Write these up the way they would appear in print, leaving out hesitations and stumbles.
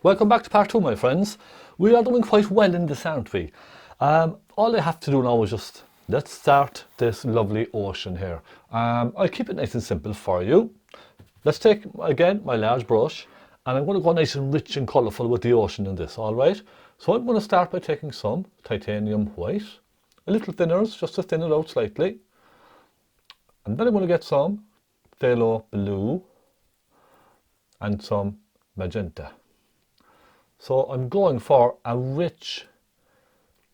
Welcome back to part 2, my friends. We are doing quite well in this, aren't we? All I have to do now is just, let's start this lovely ocean here. I'll keep it nice and simple for you. Let's take, again, my large brush, and I'm going to go nice and rich and colourful with the ocean in this, alright? So I'm going to start by taking some titanium white, a little thinners, just to thin it out slightly. And then I'm going to get some phaylo blue and some magenta. So I'm going for a rich,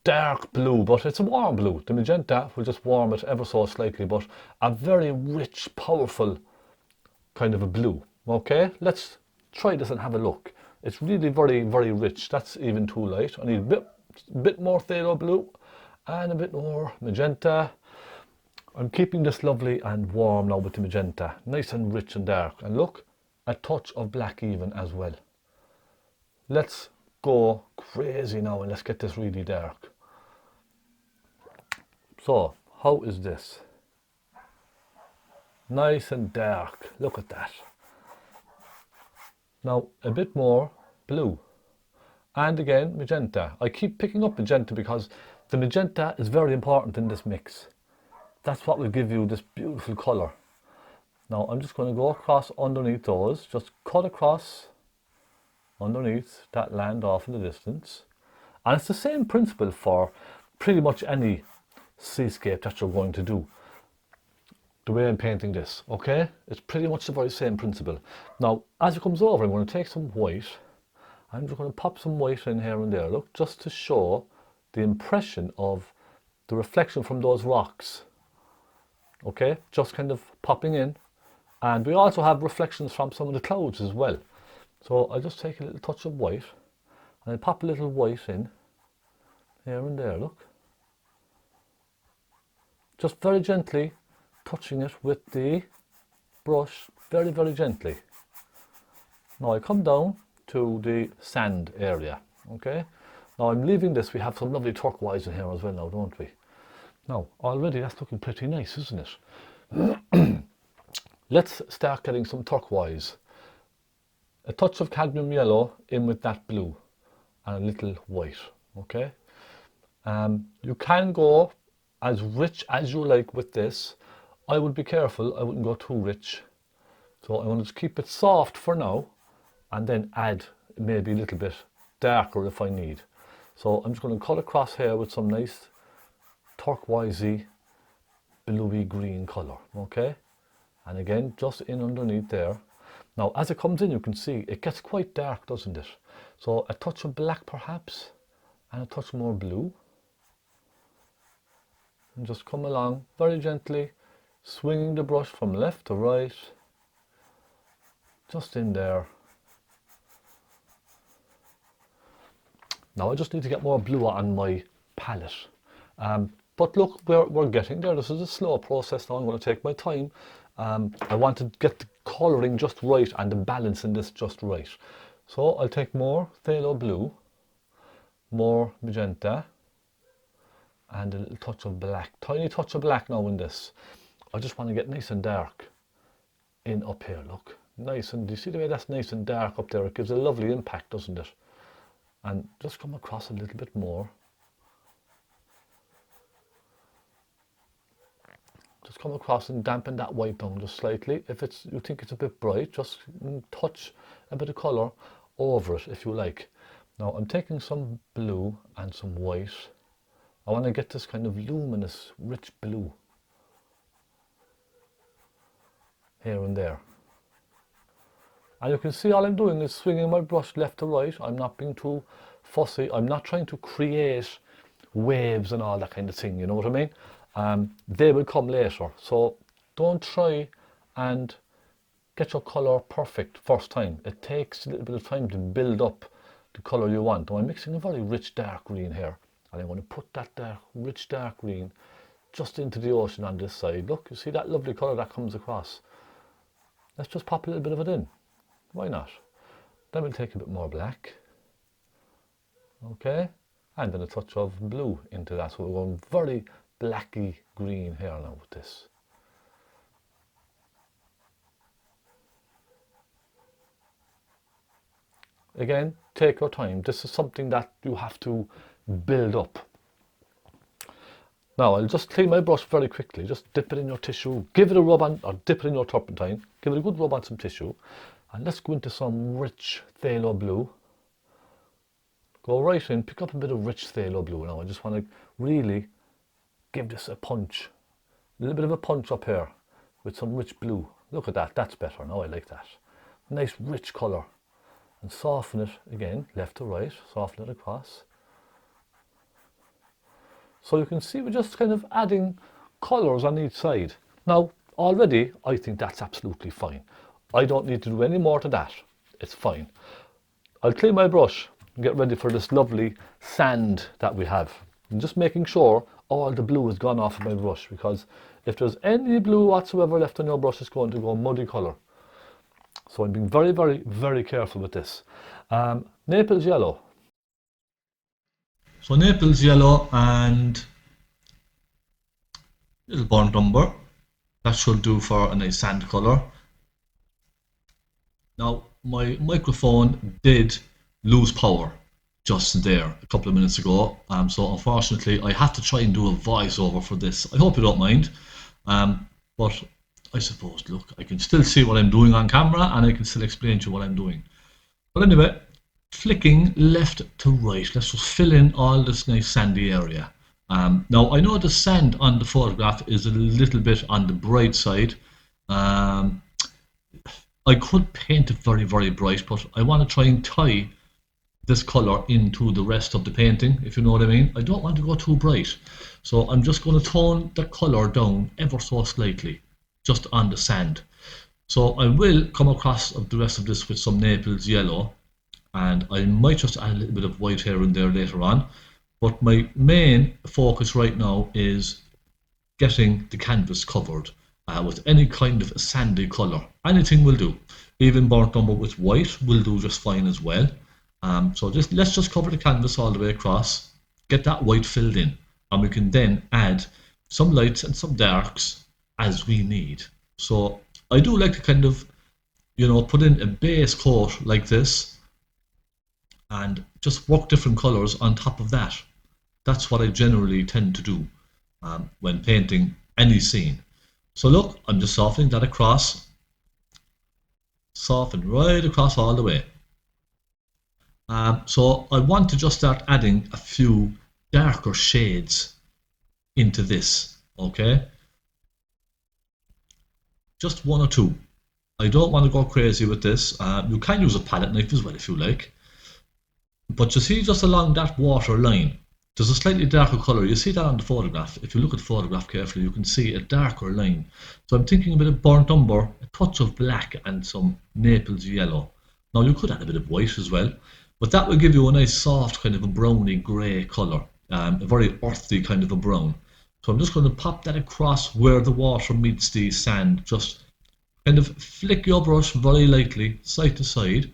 dark blue, but it's a warm blue. The magenta will just warm it ever so slightly, but a very rich, powerful kind of a blue. Okay, let's try this and have a look. It's really very, very rich. That's even too light. I need a bit more phaylo blue and a bit more magenta. I'm keeping this lovely and warm now with the magenta. Nice and rich and dark. And look, a touch of black even as well. Let's go crazy now and let's get this really dark. So, how is this? Nice and dark. Look at that. Now, a bit more blue. And again, magenta. I keep picking up magenta because the magenta is very important in this mix. That's what will give you this beautiful colour. Now I'm just going to go across underneath those, just cut across underneath that land off in the distance. And it's the same principle for pretty much any seascape that you're going to do. The way I'm painting this, okay? It's pretty much the very same principle. Now, as it comes over, I'm going to take some white. I'm just going to pop some white in here and there, look, just to show the impression of the reflection from those rocks. Okay, just kind of popping in. And we also have reflections from some of the clouds as well. So I'll just take a little touch of white and I'll pop a little white in here and there, look. Just very gently touching it with the brush, very, very gently. Now I come down to the sand area, okay. Now I'm leaving this, we have some lovely turquoise in here as well now, don't we? Now, already that's looking pretty nice, isn't it? Let's start getting some turquoise. A touch of cadmium yellow in with that blue and a little white, okay? You can go as rich as you like with this. I would be careful, I wouldn't go too rich. So I want to just keep it soft for now and then add maybe a little bit darker if I need. So I'm just going to cut across here with some nice turquoisey, bluey green colour, okay? And again, just in underneath there. Now, as it comes in, you can see it gets quite dark, doesn't it? So a touch of black perhaps, and a touch more blue. And just come along very gently, swinging the brush from left to right, just in there. Now I just need to get more blue on my palette. But look, we're getting there. This is a slow process now. I'm going to take my time. I want to get the colouring just right and the balance in this just right. So I'll take more phaylo blue, more magenta, and a little touch of black. Tiny touch of black now in this. I just want to get nice and dark in up here, look. Nice, and do you see the way that's nice and dark up there? It gives a lovely impact, doesn't it? And just come across a little bit more. Just come across and dampen that white down just slightly. If you think it's a bit bright, just touch a bit of colour over it if you like. Now I'm taking some blue and some white. I want to get this kind of luminous, rich blue here and there. And you can see all I'm doing is swinging my brush left to right. I'm not being too fussy. I'm not trying to create waves and all that kind of thing, you know what I mean? They will come later, so don't try and get your colour perfect first time. It takes a little bit of time to build up the colour you want. Now I'm mixing a very rich dark green here, and I want to put that rich dark green just into the ocean on this side. Look, you see that lovely colour that comes across? Let's just pop a little bit of it in. Why not? Then we'll take a bit more black, okay, and then a touch of blue into that. So we're going very blacky green here now with this. again, take your time. This is something that you have to build up. Now I'll just clean my brush very quickly. Just dip it in your tissue, give it a rub on, or dip it in your turpentine, give it a good rub on some tissue, and let's go into some rich phthalo blue. Go right in, pick up a bit of rich phthalo blue now. I just want to really give this a punch. A little bit of a punch up here with some rich blue. Look at that, that's better now, I like that. Nice rich colour. And soften it again, left to right, soften it across. So you can see we're just kind of adding colours on each side. Now, already, I think that's absolutely fine. I don't need to do any more to that. It's fine. I'll clean my brush and get ready for this lovely sand that we have. I'm just making sure all the blue has gone off of my brush, because if there's any blue whatsoever left on your brush, it's going to go muddy colour. So I'm being very, very, very careful with this. Naples yellow. So Naples yellow and little burnt umber. That should do for a nice sand colour. Now my microphone did lose power just there a couple of minutes ago, so unfortunately I have to try and do a voiceover for this. I hope you don't mind, but I suppose, look, I can still see what I'm doing on camera and I can still explain to you what I'm doing. But anyway, flicking left to right, let's just fill in all this nice sandy area. Now I know the sand on the photograph is a little bit on the bright side. I could paint it very, very bright, but I want to try and tie this colour into the rest of the painting, if you know what I mean. I don't want to go too bright, so I'm just going to tone the colour down ever so slightly, just on the sand. So I will come across the rest of this with some Naples yellow, and I might just add a little bit of white here and there later on, but my main focus right now is getting the canvas covered with any kind of a sandy colour. Anything will do. Even burnt umber with white will do just fine as well. So let's just cover the canvas all the way across, get that white filled in, and we can then add some lights and some darks as we need. So I do like to kind of, you know, put in a base coat like this and just work different colours on top of that. That's what I generally tend to do when painting any scene. So look, I'm just softening that across, soften right across all the way. So I want to just start adding a few darker shades into this, okay? Just one or two. I don't want to go crazy with this. You can use a palette knife as well if you like. But you see just along that water line, there's a slightly darker colour. You see that on the photograph. If you look at the photograph carefully, you can see a darker line. So I'm thinking a bit of burnt umber, a touch of black and some Naples yellow. Now you could add a bit of white as well, but that will give you a nice soft kind of a browny grey colour, a very earthy kind of a brown. So I'm just going to pop that across where the water meets the sand. Just kind of flick your brush very lightly, side to side,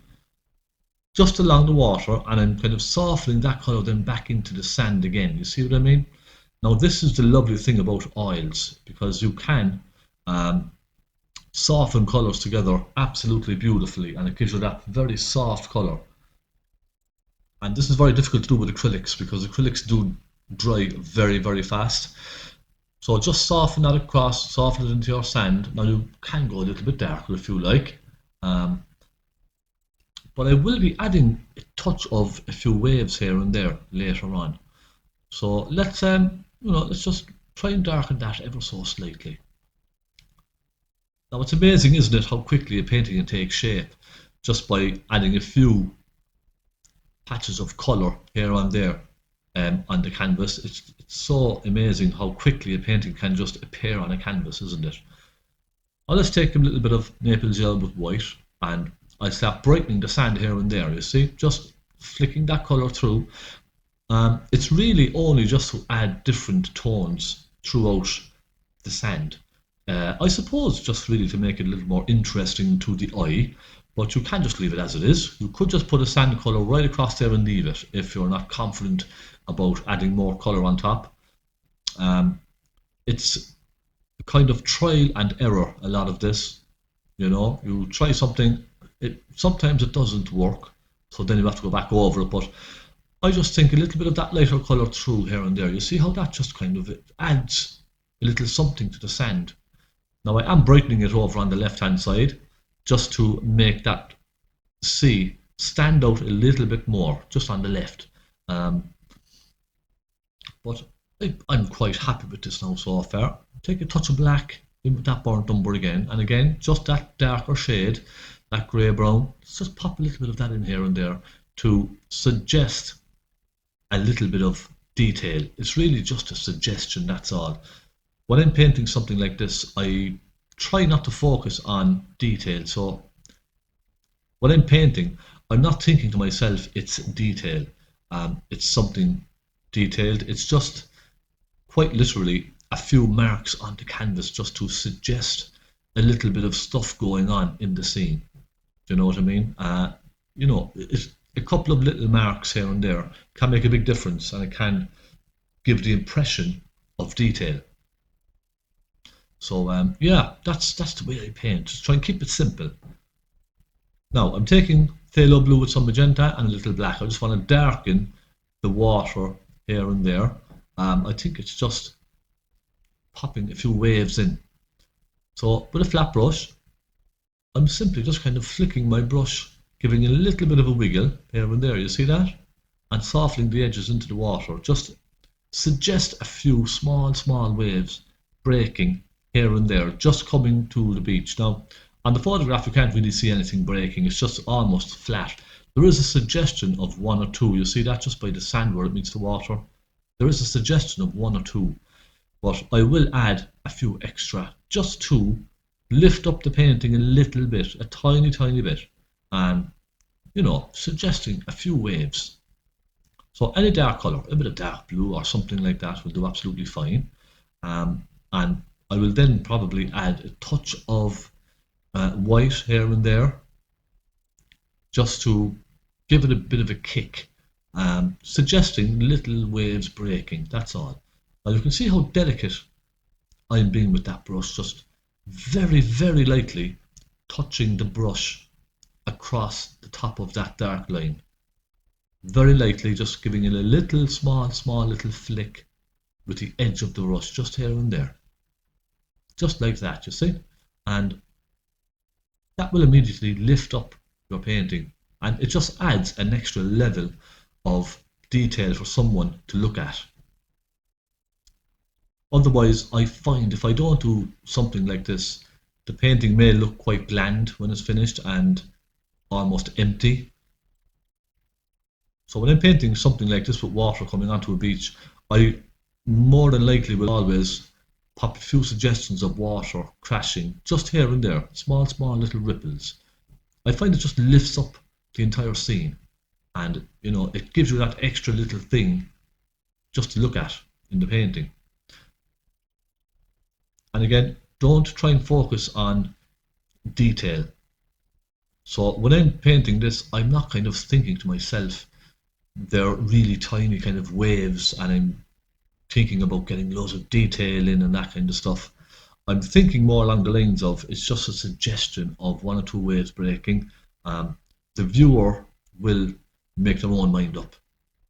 just along the water, and I'm kind of softening that colour then back into the sand again. You see what I mean? Now this is the lovely thing about oils, because you can soften colours together absolutely beautifully, and it gives you that very soft colour. And this is very difficult to do with acrylics, because acrylics do dry very, very fast. So just soften that across, soften it into your sand. Now you can go a little bit darker if you like. But I will be adding a touch of a few waves here and there later on. So let's let's just try and darken that ever so slightly. Now it's amazing, isn't it, how quickly a painting can take shape just by adding a few patches of colour here and there on the canvas. It's so amazing how quickly a painting can just appear on a canvas, isn't it? Now let's take a little bit of Naples yellow with white, and I'll start brightening the sand here and there, you see, just flicking that colour through. It's really only just to add different tones throughout the sand. I suppose just really to make it a little more interesting to the eye, but you can just leave it as it is. You could just put a sand colour right across there and leave it if you're not confident about adding more colour on top. It's a kind of trial and error, a lot of this. You know, you try something, sometimes it doesn't work, so then you have to go back over it. But I just think a little bit of that lighter colour through here and there. You see how that just kind of adds a little something to the sand. Now I am brightening it over on the left hand side just to make that sea stand out a little bit more, just on the left. But I'm quite happy with this now so far. Take a touch of black in with that burnt umber again, and again just that darker shade, that grey brown. Let's just pop a little bit of that in here and there to suggest a little bit of detail. It's really just a suggestion, that's all. When I'm painting something like this, I try not to focus on detail. So when I'm painting, I'm not thinking to myself it's detail, it's something detailed. It's just quite literally a few marks on the canvas just to suggest a little bit of stuff going on in the scene. Do you know what I mean? You know, a couple of little marks here and there can make a big difference, and it can give the impression of detail. So yeah, that's the way I paint. Just try and keep it simple. Now I'm taking phthalo blue with some magenta and a little black. I just want to darken the water here and there. I think it's just popping a few waves in. So with a flat brush, I'm simply just kind of flicking my brush, giving a little bit of a wiggle here and there. You see that? And softening the edges into the water. Just suggest a few small waves breaking here and there, just coming to the beach. Now, on the photograph, you can't really see anything breaking. It's just almost flat. There is a suggestion of one or two. You see that just by the sand where it meets the water. There is a suggestion of one or two, but I will add a few extra just to lift up the painting a little bit, a tiny bit, and you know, suggesting a few waves. So any dark colour, a bit of dark blue or something like that will do absolutely fine. And I will then probably add a touch of white here and there, just to give it a bit of a kick, suggesting little waves breaking, that's all. Now you can see how delicate I'm being with that brush, just very lightly touching the brush across the top of that dark line. Very lightly, just giving it a little small little flick with the edge of the brush, just here and there. Just like that, you see? And that will immediately lift up your painting, and it just adds an extra level of detail for someone to look at. Otherwise, I find if I don't do something like this, the painting may look quite bland when it's finished and almost empty. So when I'm painting something like this with water coming onto a beach, I more than likely will always pop a few suggestions of water crashing just here and there, small little ripples. I find it just lifts up the entire scene, and you know, it gives you that extra little thing just to look at in the painting. And again, don't try and focus on detail. So when I'm painting this, I'm not kind of thinking to myself they're really tiny kind of waves and I'm thinking about getting loads of detail in and that kind of stuff. I'm thinking more along the lines of it's just a suggestion of one or two waves breaking. The viewer will make their own mind up,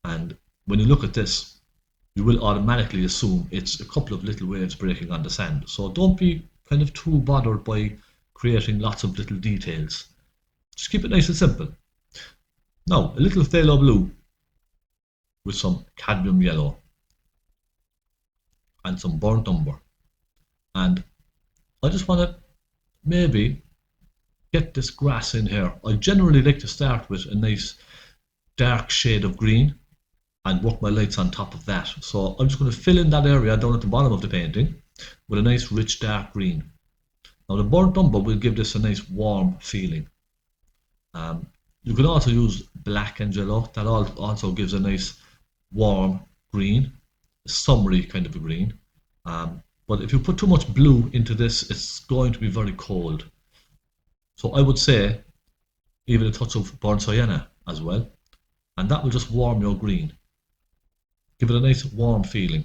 and when you look at this, you will automatically assume it's a couple of little waves breaking on the sand. So don't be kind of too bothered by creating lots of little details. Just keep it nice and simple. Now, a little phthalo blue with some cadmium yellow and some burnt umber, and I just want to maybe get this grass in here. I generally like to start with a nice dark shade of green and work my lights on top of that. So I'm just going to fill in that area down at the bottom of the painting with a nice rich dark green. Now the burnt umber will give this a nice warm feeling. You can also use black and yellow. That also gives a nice warm green, a summery kind of a green. But if you put too much blue into this, it's going to be very cold. So I would say even a touch of burnt sienna as well, and that will just warm your green. Give it a nice warm feeling.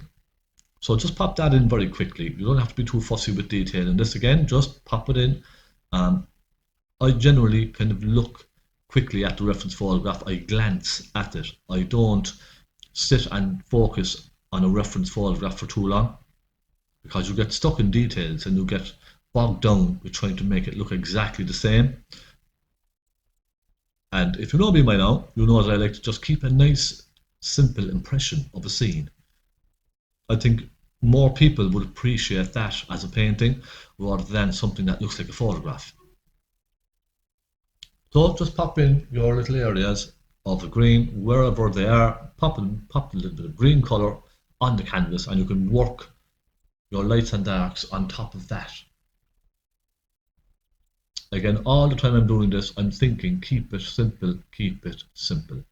So just pop that in very quickly. You don't have to be too fussy with detail in this. Again, just pop it in. I generally kind of look quickly at the reference photograph. I glance at it. I don't sit and focus on a reference photograph for too long, because you get stuck in details and you get bogged down with trying to make it look exactly the same. And if you know me by now, you know that I like to just keep a nice, simple impression of a scene. I think more people would appreciate that as a painting rather than something that looks like a photograph. So just pop in your little areas of the green wherever they are. Pop a little bit of green colour on the canvas, and you can work your lights and darks on top of that. Again, all the time I'm doing this, I'm thinking, keep it simple, keep it simple.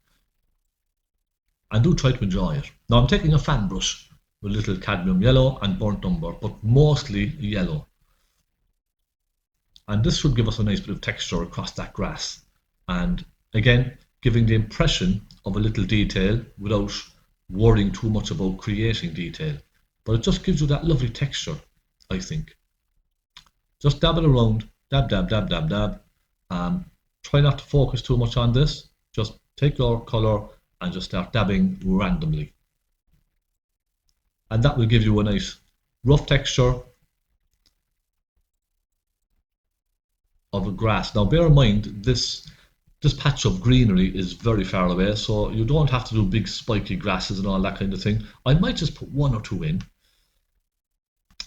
And do try to enjoy it. Now I'm taking a fan brush with a little cadmium yellow and burnt umber, but mostly yellow. And this should give us a nice bit of texture across that grass. And again, giving the impression of a little detail without worrying too much about creating detail. But it just gives you that lovely texture, I think. Just dab it around, dab, dab, dab, dab, dab. Try not to focus too much on this. Just take your colour and just start dabbing randomly. And that will give you a nice rough texture of a grass. Now bear in mind, this patch of greenery is very far away, so you don't have to do big spiky grasses and all that kind of thing. I might just put one or two in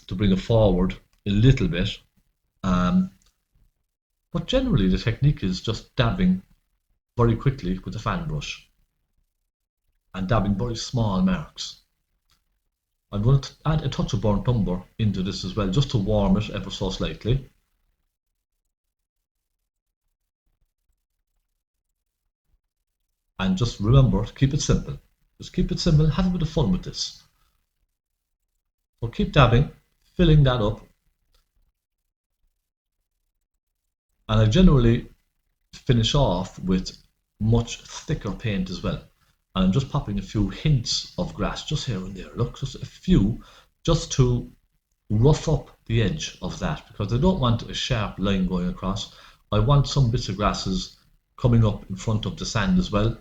to bring it forward a little bit. But generally the technique is just dabbing very quickly with the fan brush and dabbing very small marks. I'm going to add a touch of burnt umber into this as well, just to warm it ever so slightly. And just remember to keep it simple. Just keep it simple, have a bit of fun with this. So keep dabbing, filling that up. And I generally finish off with much thicker paint as well. And I'm just popping a few hints of grass just here and there. Look, just a few, just to rough up the edge of that, because I don't want a sharp line going across. I want some bits of grasses coming up in front of the sand as well.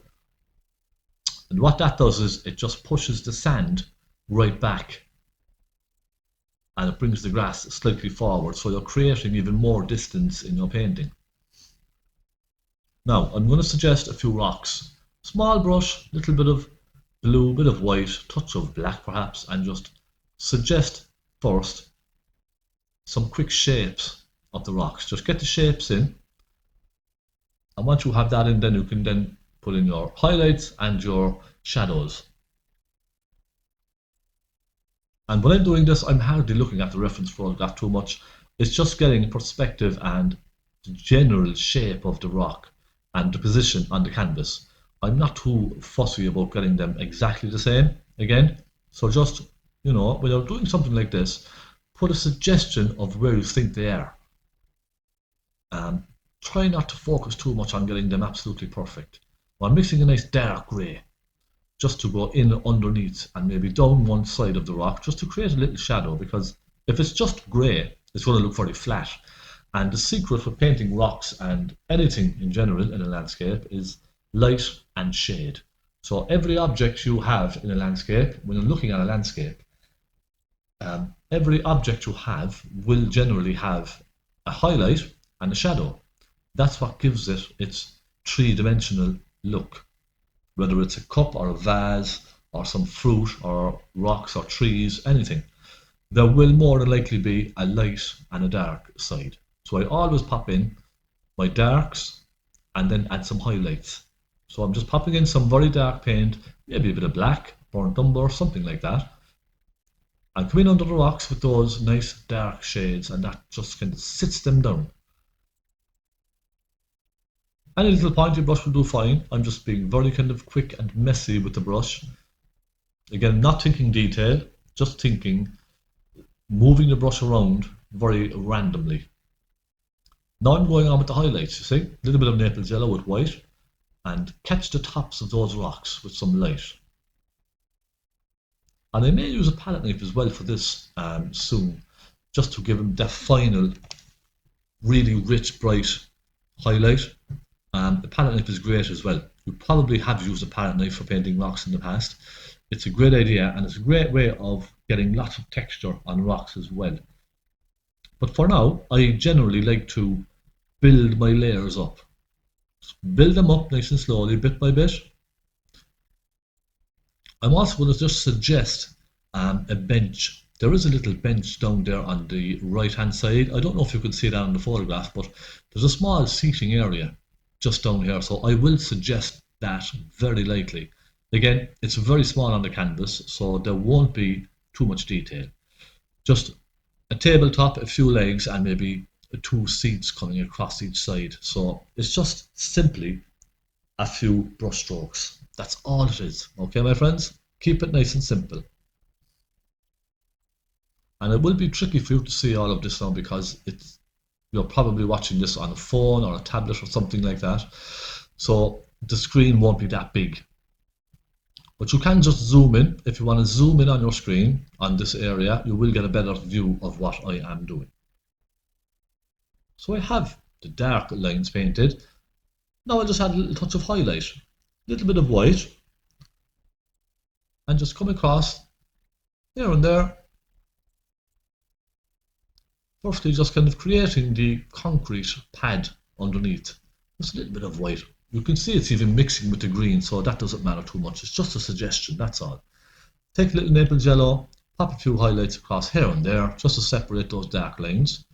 And what that does is it just pushes the sand right back, and it brings the grass slightly forward, so you're creating even more distance in your painting. Now I'm going to suggest a few rocks. Small brush, little bit of blue, bit of white, touch of black perhaps, and just suggest first some quick shapes of the rocks. Just get the shapes in, and once you have that in, then you can then put in your highlights and your shadows. And when I'm doing this, I'm hardly looking at the reference photograph too much. It's just getting perspective and the general shape of the rock and the position on the canvas. I'm not too fussy about getting them exactly the same again. So just, you know, when you're doing something like this, put a suggestion of where you think they are. Try not to focus too much on getting them absolutely perfect. I'm mixing a nice dark grey just to go in underneath and maybe down one side of the rock, just to create a little shadow, because if it's just grey, it's going to look very flat. And the secret for painting rocks and anything in general in a landscape is light and shade. So every object you have in a landscape, when you're looking at a landscape, every object you have will generally have a highlight and a shadow. That's what gives it its three-dimensional look. Whether it's a cup or a vase or some fruit or rocks or trees, anything, there will more than likely be a light and a dark side. So I always pop in my darks and then add some highlights. So I'm just popping in some very dark paint, maybe a bit of black, burnt umber, something like that, and come in under the rocks with those nice dark shades, and that just kind of sits them down. Any little pointy brush will do fine. I'm just being very kind of quick and messy with the brush. Again, not thinking detail, just thinking, moving the brush around very randomly. Now I'm going on with the highlights, you see. A little bit of Naples yellow with white, and catch the tops of those rocks with some light. And I may use a palette knife as well for this soon, just to give them that final, really rich, bright highlight. The palette knife is great as well. You probably have used a palette knife for painting rocks in the past. It's a great idea, and it's a great way of getting lots of texture on rocks as well. But for now, I generally like to build my layers up. Build them up nice and slowly, bit by bit. I'm also going to just suggest a bench. There is a little bench down there on the right hand side. I don't know if you can see that on the photograph, but there's a small seating area just down here, so I will suggest that very lightly. Again, it's very small on the canvas, so there won't be too much detail. Just a tabletop, a few legs, and maybe 2 seats coming across each side. So it's just simply a few brush strokes. That's all it is. Okay, my friends? Keep it nice and simple. And it will be tricky for you to see all of this now, because you're probably watching this on a phone or a tablet or something like that. So the screen won't be that big. But you can just zoom in. If you want to zoom in on your screen on this area, you will get a better view of what I am doing. So I have the dark lines painted. Now I'll just add a little touch of highlight, a little bit of white, and just come across here and there. Firstly, just kind of creating the concrete pad underneath. Just a little bit of white. You can see it's even mixing with the green, so that doesn't matter too much. It's just a suggestion, that's all. Take a little naples yellow, pop a few highlights across here and there, just to separate those dark lines.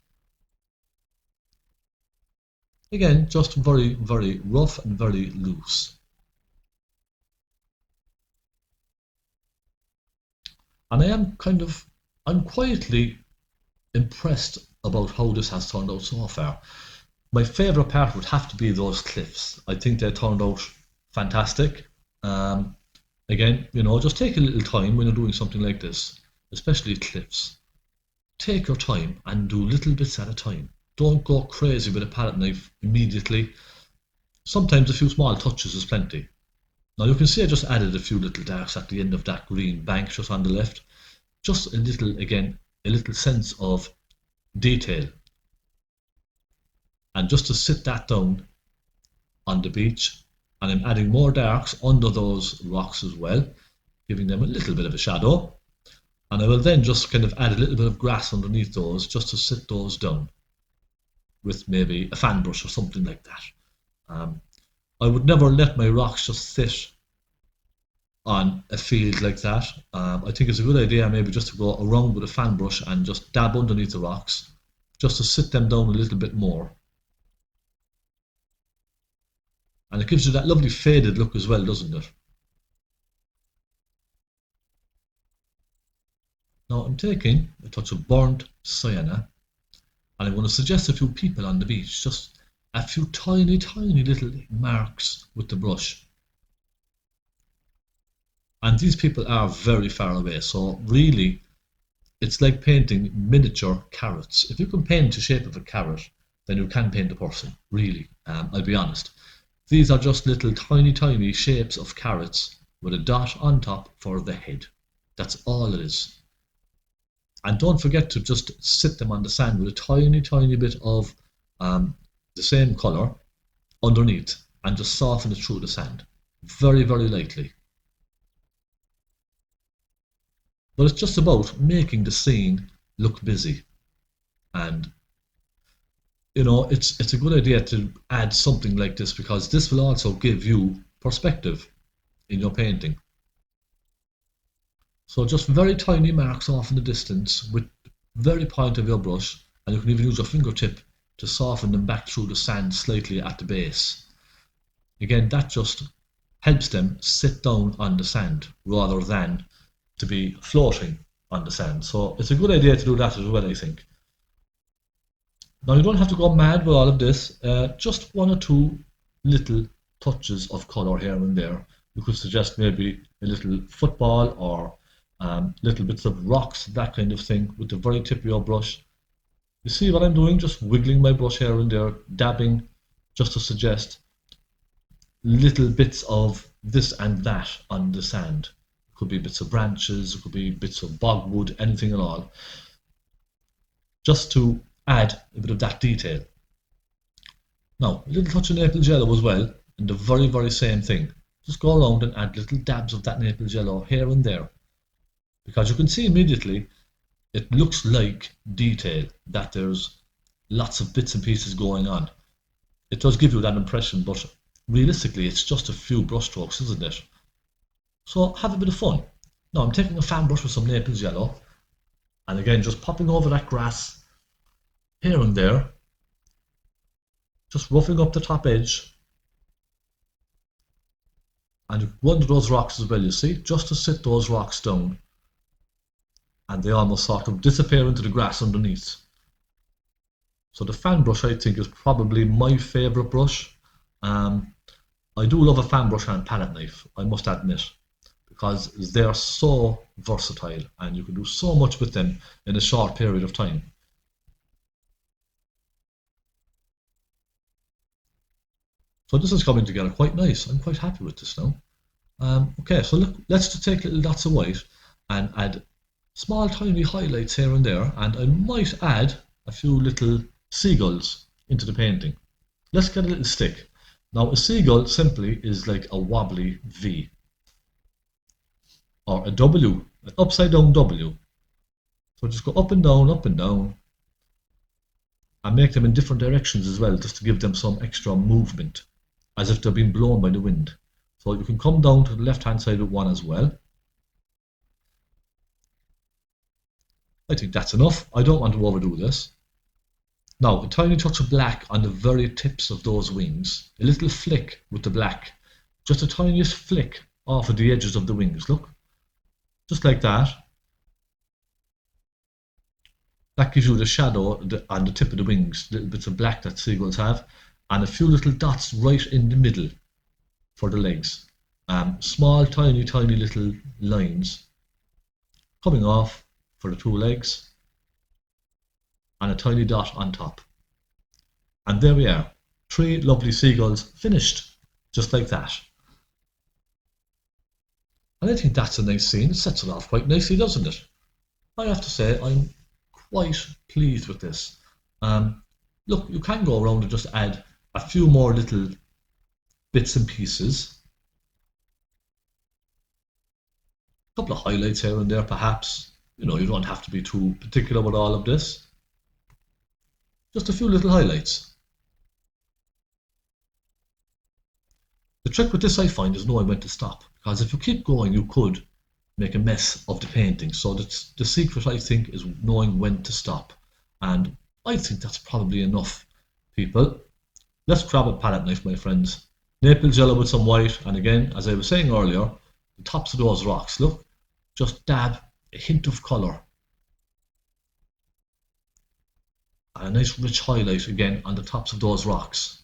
Again, just very, very rough and very loose. And I'm quietly impressed about how this has turned out so far. My favourite part would have to be those cliffs. I think they turned out fantastic. Again, just take a little time when you're doing something like this, especially cliffs. Take your time and do little bits at a time. Don't go crazy with a palette knife immediately. Sometimes a few small touches is plenty. Now you can see I just added a few little darks at the end of that green bank just on the left. Just a little sense of detail. And just to sit that down on the beach, and I'm adding more darks under those rocks as well, giving them a little bit of a shadow. And I will then just kind of add a little bit of grass underneath those, just to sit those down with maybe a fan brush or something like that. I would never let my rocks just sit on a field like that. I think it's a good idea maybe just to go around with a fan brush and just dab underneath the rocks, just to sit them down a little bit more. And it gives you that lovely faded look as well, doesn't it? Now I'm taking a touch of burnt sienna, and I'm going to suggest a few people on the beach, just a few tiny, tiny little marks with the brush. And these people are very far away, so really it's like painting miniature carrots. If you can paint the shape of a carrot, then you can paint a person, really. I'll be honest. These are just little tiny, tiny shapes of carrots with a dot on top for the head. That's all it is. And don't forget to just sit them on the sand with a tiny, tiny bit of the same colour underneath, and just soften it through the sand. Very, very lightly. But it's just about making the scene look busy. And it's a good idea to add something like this, because this will also give you perspective in your painting. So just very tiny marks off in the distance with very point of your brush, and you can even use your fingertip to soften them back through the sand slightly at the base. Again, that just helps them sit down on the sand rather than to be floating on the sand. So it's a good idea to do that as well, I think. Now you don't have to go mad with all of this, just 1 or 2 little touches of colour here and there. You could suggest maybe a little football or little bits of rocks, that kind of thing, with the very tip of your brush. You see what I'm doing? Just wiggling my brush here and there, dabbing, just to suggest little bits of this and that on the sand. It could be bits of branches, it could be bits of bogwood, anything at all, just to add a bit of that detail. Now, a little touch of naples yellow as well, and the very same thing. Just go around and add little dabs of that naples yellow here and there, because you can see immediately it looks like detail, that there's lots of bits and pieces going on. It does give you that impression, but realistically it's just a few brush strokes, isn't it? So have a bit of fun. Now I'm taking a fan brush with some naples yellow, and again just popping over that grass here and there, just roughing up the top edge. And one of those rocks as well, you see, just to sit those rocks down, and they almost sort of disappear into the grass underneath. So the fan brush, I think, is probably my favourite brush. I do love a fan brush and palette knife, I must admit, because they're so versatile and you can do so much with them in a short period of time. So this is coming together quite nice. I'm quite happy with this now. Okay, so look, let's just take little dots of white and add small tiny highlights here and there, and I might add a few little seagulls into the painting. Let's get a little stick. Now a seagull simply is like a wobbly V, or a W, an upside down W. So just go up and down, and make them in different directions as well, just to give them some extra movement, as if they're being blown by the wind. So you can come down to the left hand side with one as well. I think that's enough. I don't want to overdo this. Now a tiny touch of black on the very tips of those wings, a little flick with the black, just the tiniest flick off of the edges of the wings, look, just like that. That gives you the shadow on the tip of the wings, little bits of black that seagulls have, and a few little dots right in the middle for the legs. Small tiny little lines coming off for the two legs, and a tiny dot on top. And there we are, 3 lovely seagulls finished, just like that. And I think that's a nice scene. It sets it off quite nicely, doesn't it? I have to say I'm quite pleased with this. Look, you can go around and just add a few more little bits and pieces. A couple of highlights here and there perhaps. You know, you don't have to be too particular with all of this. Just a few little highlights. The trick with this, I find, is knowing when to stop, because if you keep going you could make a mess of the painting. So that's the secret, I think, is knowing when to stop, and I think that's probably enough, people. Let's grab a palette knife, my friends. Naples yellow with some white, and again, as I was saying earlier, the tops of those rocks, look, just dab a hint of colour. And a nice rich highlight again on the tops of those rocks.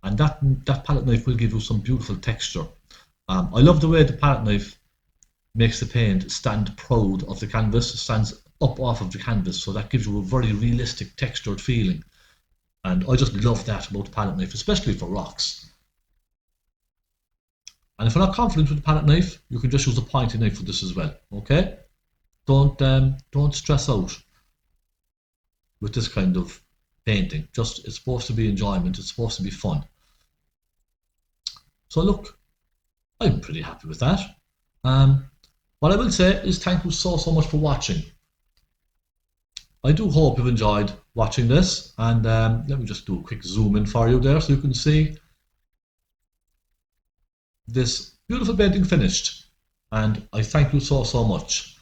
And that palette knife will give you some beautiful texture. I love the way the palette knife makes the paint stand proud of the canvas. It stands up off of the canvas, so that gives you a very realistic textured feeling. And I just love that about the palette knife, especially for rocks. And if you're not confident with the palette knife, you can just use a pointy knife for this as well. Okay? Don't stress out with this kind of painting. Just, it's supposed to be enjoyment. It's supposed to be fun. So look, I'm pretty happy with that. What I will say is thank you so much for watching. I do hope you've enjoyed watching this, and let me just do a quick zoom in for you there so you can see this beautiful painting finished, and I thank you so much.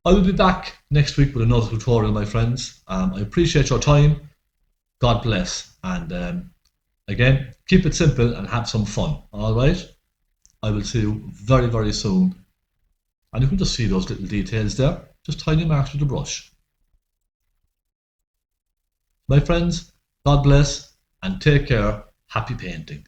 I will be back next week with another tutorial, my friends. I appreciate your time. God bless, and again, keep it simple and have some fun. Alright, I will see you very soon, and you can just see those little details there, just tiny marks with the brush. My friends, God bless and take care. Happy painting.